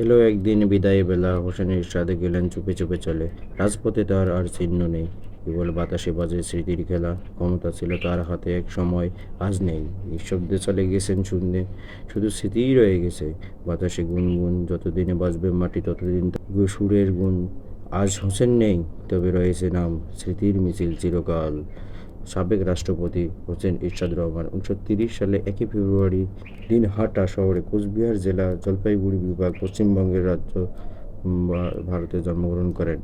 এলো একদিন বিদায়ী বেলা, হোসেন এরশাদে গেলেন চুপে চুপে চলে। রাজপথে তার আর চিহ্ন নেই, কেবল বাতাসে বাজে স্মৃতির খেলা। ক্ষমতা ছিল তার হাতে এক সময়, আজ নেই। নিঃশব্দে চলে গেছেন শূন্যে, শুধু স্মৃতিই রয়ে গেছে। বাতাসে গুনগুন, যতদিনে বাজবে মাটি ততদিন সুরের গুণ। আজ হোসেন নেই, তবে রয়েছে নাম, স্মৃতির মিছিল চিরকাল। সাবেক রাষ্ট্রপতি হোসেন এরশাদ রহমান 1930 সালে 1 ফেব্রুয়ারি দিনহাটা শহরে, কোচবিহার জেলা, জলপাইগুড়ি বিভাগ, পশ্চিমবঙ্গের রাজ্য ভারতে জন্মগ্রহণ করেন।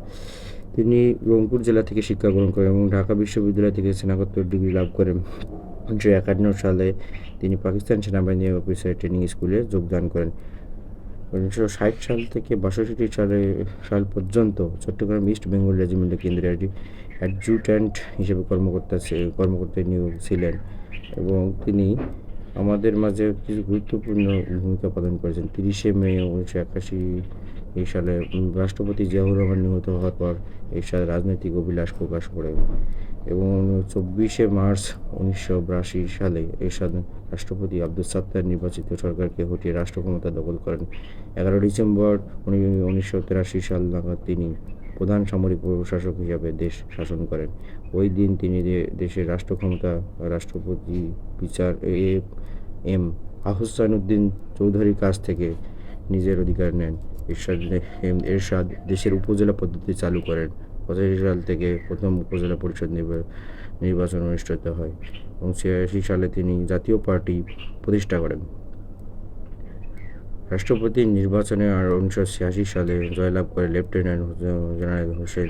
তিনি রংপুর জেলা থেকে শিক্ষা গ্রহণ করেন এবং ঢাকা বিশ্ববিদ্যালয় থেকে স্নাতকোত্তর ডিগ্রি লাভ করেন। 1951 সালে তিনি পাকিস্তান সেনাবাহিনী অফিসার ট্রেনিং স্কুলে যোগদান করেন। 1960 সাল থেকে 62 সাল পর্যন্ত চট্টগ্রাম ইস্ট বেঙ্গল রেজিমেন্টের কেন্দ্রীয় অ্যাডজুট্যান্ট হিসেবে কর্মকর্তায় নিয়োগ ছিলেন এবং তিনি আমাদের মাঝে কিছু গুরুত্বপূর্ণ ভূমিকা পালন করেছেন। 30শে মে 1981 সালে রাষ্ট্রপতি জিয়াউর রহমান নিহত হওয়ার পর এরশাদ রাজনৈতিক অভিলাষ প্রকাশ করেন এবং 24শে মার্চ 1982 সালে এরশাদ রাষ্ট্রপতি আবদুস সাত্তার নির্বাচিত সরকারকে হটিয়ে রাষ্ট্র ক্ষমতা দখল করেন। 11 ডিসেম্বর 1983 সাল নাগাদ তিনি প্রধান সামরিক প্রশাসক হিসাবে দেশ শাসন করেন। ওই দিন তিনি দেশের রাষ্ট্র ক্ষমতা রাষ্ট্রপতি বিচার এম আহসানউদ্দিন চৌধুরীর কাছ থেকে নিজের অধিকার নেন। এরশাদ দেশের উপজেলা পদ্ধতি চালু করেন। 85 সাল থেকে প্রথম উপজেলা পরিষদ নির্বাচন অনুষ্ঠিত হয় এবং 86 সালে তিনি জাতীয় পার্টি প্রতিষ্ঠা করেন। রাষ্ট্রপতি নির্বাচনে আর 1986 সালে জয়লাভ করে লেফটেন্যান্ট জেনারেল হোসেন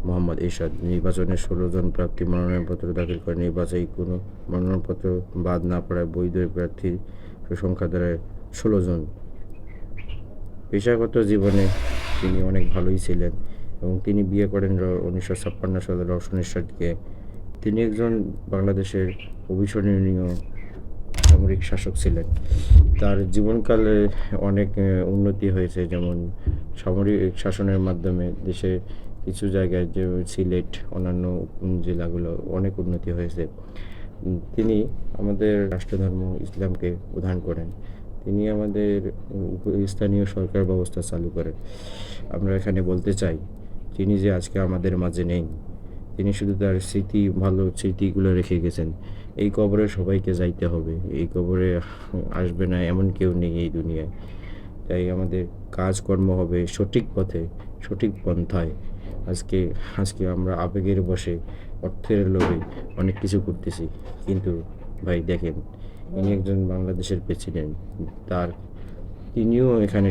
মোহাম্মদ এরশাদ। নির্বাচনে 16 জন প্রার্থী মনোনয়নপত্র দাখিল করেন। নির্বাচনে কোনো মনোনয়নপত্র বাদ না পড়ায় বৈধ প্রার্থীর সংখ্যা দাঁড়ায় 16 জন। পেশাগত জীবনে তিনি অনেক ভালোই ছিলেন এবং তিনি বিয়ে করেন 1956 সালে রওশন এরশাদকে। তিনি একজন বাংলাদেশের অবিস্মরণীয় সামরিক শাসক ছিলেন। তার জীবনকালে অনেক উন্নতি হয়েছে, যেমন সামরিক শাসনের মাধ্যমে দেশে কিছু জায়গায় যে সিলেট, অন্যান্য জেলাগুলো অনেক উন্নতি হয়েছে। তিনি আমাদের রাষ্ট্রধর্ম ইসলামকে প্রধান করেন। তিনি আমাদের স্থানীয় সরকার ব্যবস্থা চালু করেন। আমরা এখানে বলতে চাই, তিনি যে আজকে আমাদের মাঝে নেই, তিনি শুধু তার ভালো স্মৃতিগুলো রেখে গেছেন। এই কবরে সবাইকে যাইতে হবে, এই কবরে আসবে না এমন কেউ নেই এই দুনিয়ায়। তাই আমাদের কাজকর্ম হবে সঠিক পথে, সঠিক পন্থায়। আজকে আজকে আমরা আবেগের বশে, অর্থের লোভে অনেক কিছু করতেছি, কিন্তু ভাই দেখেন, ইনি একজন বাংলাদেশের প্রেসিডেন্ট, তিনিও এখানে